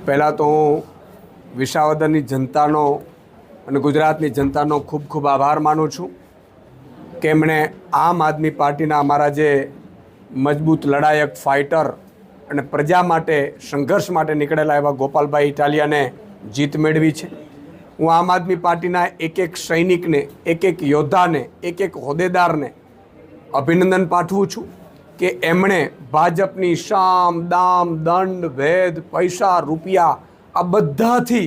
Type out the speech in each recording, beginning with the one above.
પહેલાં તો હું વિસાવદરની જનતાનો અને ગુજરાતની જનતાનો ખૂબ ખૂબ આભાર માનું છું કે એમણે આમ આદમી પાર્ટીના અમારા જે મજબૂત લડાયક ફાઇટર અને પ્રજા માટે સંઘર્ષ માટે નીકળેલા એવા ગોપાલભાઈ ઇટાલિયાને જીત મેળવી છે। હું આમ આદમી પાર્ટીના એક એક સૈનિકને, એક એક યોદ્ધાને, એક એક હોદ્દેદારને અભિનંદન પાઠવું છું કે એમણે ભાજપની સામ દામ દંડ ભેદ પૈસા રૂપિયા આ બધાથી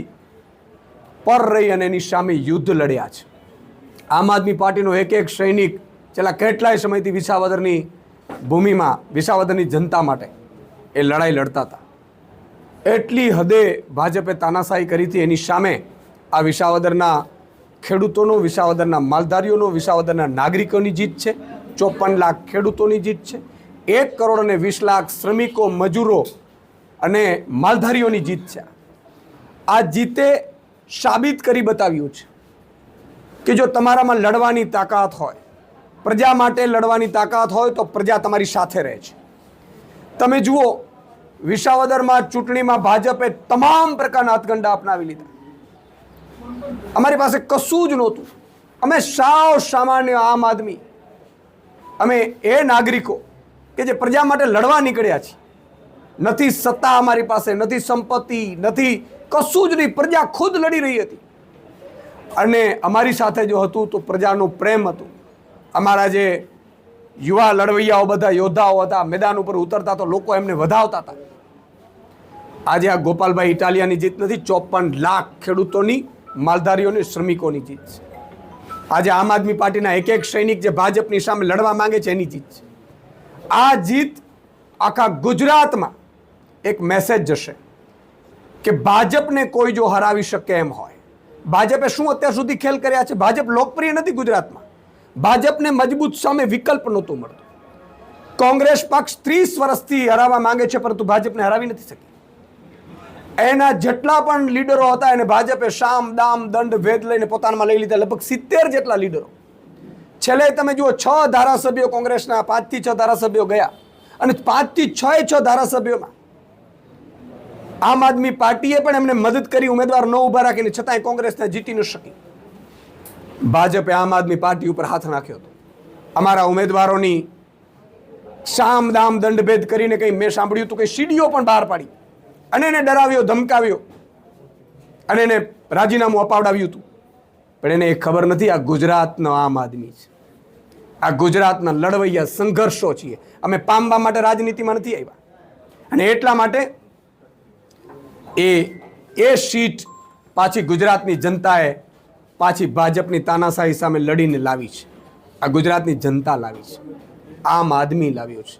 પર રહી અને એની સામે યુદ્ધ લડ્યા છે। આમ આદમી પાર્ટીનો એક એક સૈનિક છેલ્લા કેટલાય સમયથી વિસાવદરની ભૂમિમાં વિસાવદરની જનતા માટે એ લડાઈ લડતા હતા। એટલી હદે ભાજપે તાનાશાહી કરી હતી, એની સામે આ વિસાવદરના ખેડૂતોનો, વિસાવદરના માલધારીઓનો, વિસાવદરના નાગરિકોની જીત છે। 54 લાખ ખેડૂતોની જીત છે। 1 કરોડ અને 20 લાખ શ્રમિકો, મજૂરો અને માલધારીઓની જીત છે। આ જીતે સાબિત કરી બતાવ્યું છે કે જો તમારામાં લડવાની તાકાત હોય, પ્રજા માટે લડવાની તાકાત હોય તો પ્રજા તમારી સાથે રહે છે। તમે જુઓ, વિસાવદરમાં ચૂંટણીમાં ભાજપે તમામ પ્રકારના હાથગંડા અપનાવી લીધા। અમારી પાસે કશું જ નહોતું। અમે સાવ સામાન્ય આમ આદમી, અમે એ નાગરિકો કે જે પ્રજા માટે લડવા નીકળ્યા છીએ। નથી સત્તા અમારી પાસે, નથી સંપત્તિ, નથી કશું જ નહીં। પ્રજા ખુદ લડી રહી હતી અને અમારી સાથે જો હતું તો પ્રજાનો પ્રેમ હતું। અમારા જે યુવા લડવૈયાઓ બધા યોદ્ધાઓ હતા, મેદાન ઉપર ઉતરતા તો લોકો એમને વધાવતા હતા। આજે આ ગોપાલભાઈ ઇટાલિયાની જીત નથી, 54 લાખ ખેડૂતોની, માલધારીઓની, શ્રમિકોની જીત છે। આજે આમ આદમી પાર્ટીના એક એક સૈનિક જે ભાજપની સામે લડવા માંગે છે એની જીત છે। આ જીત આખા ગુજરાતમાં એક મેસેજ જશે કે ભાજપને કોઈ જો હરાવી શકે એમ હોય। ભાજપે શું અત્યાર સુધી ખેલ કર્યા છે? ભાજપ લોકપ્રિય નથી ગુજરાતમાં। ભાજપને મજબૂત સામે વિકલ્પ નહોતું મળતો। કોંગ્રેસ પક્ષ 30 વર્ષથી હરાવવા માંગે છે પરંતુ ભાજપને હરાવી નથી શકી। એના જેટલા પણ લીડરો હતા એને ભાજપે સામ દામ દંડ ભેદ લઈને પોતાનામાં લઈ લીધા। લગભગ 70 જેટલા લીડરો। છેલ્લે તમે જુઓ, 6 ધારાસભ્યો કોંગ્રેસના, 5 થી 6 ધારાસભ્યો ગયા અને 5 થી 6 ધારાસભ્યોમાં આમ આદમી પાર્ટીએ પણ એમને મદદ કરી, ઉમેદવાર ન ઊભા રાખીને, છતાંય કોંગ્રેસને જીતી ન શકી। ભાજપે આમ આદમી પાર્ટી ઉપર હાથ નાખ્યો હતો। અમારા ઉમેદવારોની સામ દામ દંડ ભેદ કરીને કંઈ મેં સાંભળ્યું હતું કે સીડીઓ પણ બહાર પાડી અને એને ડરાવ્યો, ધમકાવ્યો અને એને રાજીનામું અપાવડાવ્યું હતું। પણ એને એ ખબર નથી આ ગુજરાતનો આમ આદમી છે, આ ગુજરાતના લડવૈયા સંઘર્ષો છીએ। અમે પામવા માટે રાજનીતિમાં નથી આવ્યા અને એટલા માટે એ સીટ પાછી ગુજરાતની જનતાએ પાછી ભાજપની તાનાશાહી સામે લડીને લાવી છે। આ ગુજરાતની જનતા લાવી છે, આમ આદમી લાવ્યો છે।